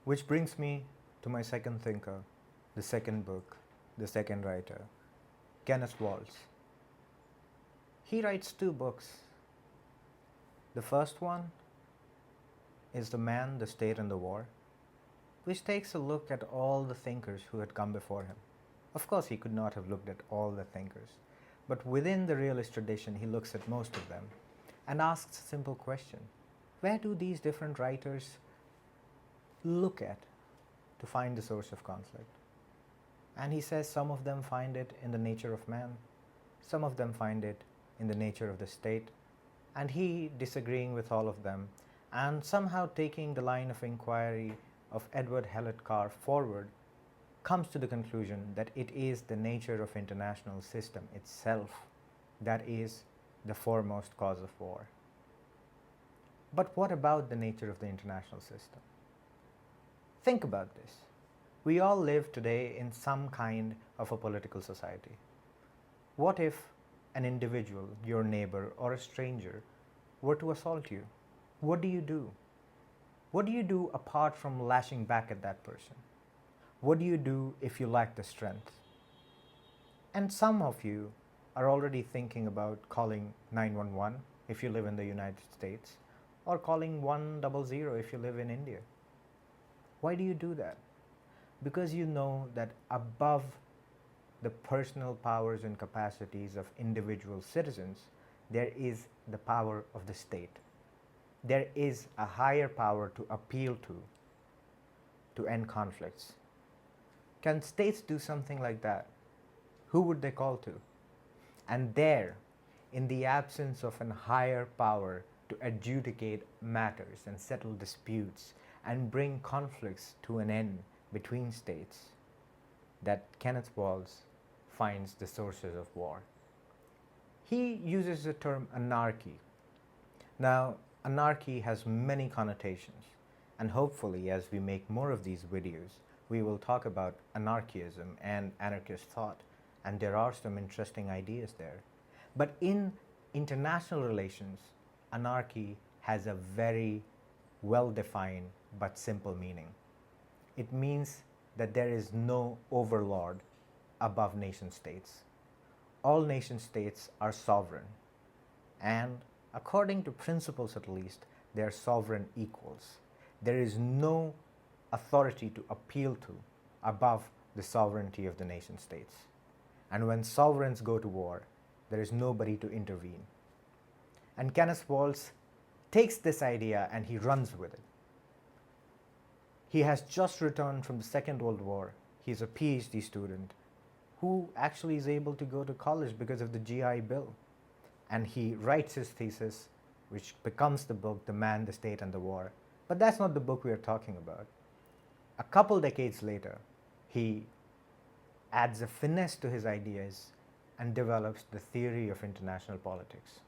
Which brings me to my second thinker, the second book, the second writer, Kenneth Waltz. He writes two books. The first one is The Man, the State, and the War, which takes a look at all the thinkers who had come before him. Of course, he could not have looked at all the thinkers, but within the realist tradition, he looks at most of them and asks a simple question: where do these different writers look at to find the source of conflict? And he says some of them find it in the nature of man, some of them find it in the nature of the state, and he, disagreeing with all of them and somehow taking the line of inquiry of Edward Hewlett Carr forward, comes to the conclusion that it is the nature of international system itself that is the foremost cause of war. But what about the nature of the international system? Think about this. We all live today in some kind of a political society. What if an individual, your neighbor or a stranger, were to assault you? What do you do? What do you do apart from lashing back at that person? What do you do if you lack the strength? And some of you are already thinking about calling 911 if you live in the United States, or calling 100 if you live in India. Why do you do that? Because you know that above the personal powers and capacities of individual citizens, there is the power of the state. There is a higher power to appeal to end conflicts. Can states do something like that? Who would they call to? And there, in the absence of a higher power to adjudicate matters and settle disputes and bring conflicts to an end between states, that Kenneth Waltz finds the sources of war. He uses the term anarchy. Now, anarchy has many connotations, and hopefully as we make more of these videos, we will talk about anarchism and anarchist thought, and there are some interesting ideas there. But in international relations, anarchy has a very well-defined but simple meaning. It means that there is no overlord above nation states. All nation states are sovereign, and according to principles at least, they are sovereign equals. There is no authority to appeal to above the sovereignty of the nation states. And when sovereigns go to war, there is nobody to intervene. And Kenneth Waltz takes this idea and he runs with it. He has just returned from the Second World War. He's a PhD student who actually is able to go to college because of the GI Bill. And he writes his thesis, which becomes the book, The Man, the State, and the War. But that's not the book we are talking about. A couple decades later, he adds a finesse to his ideas and develops the theory of international politics.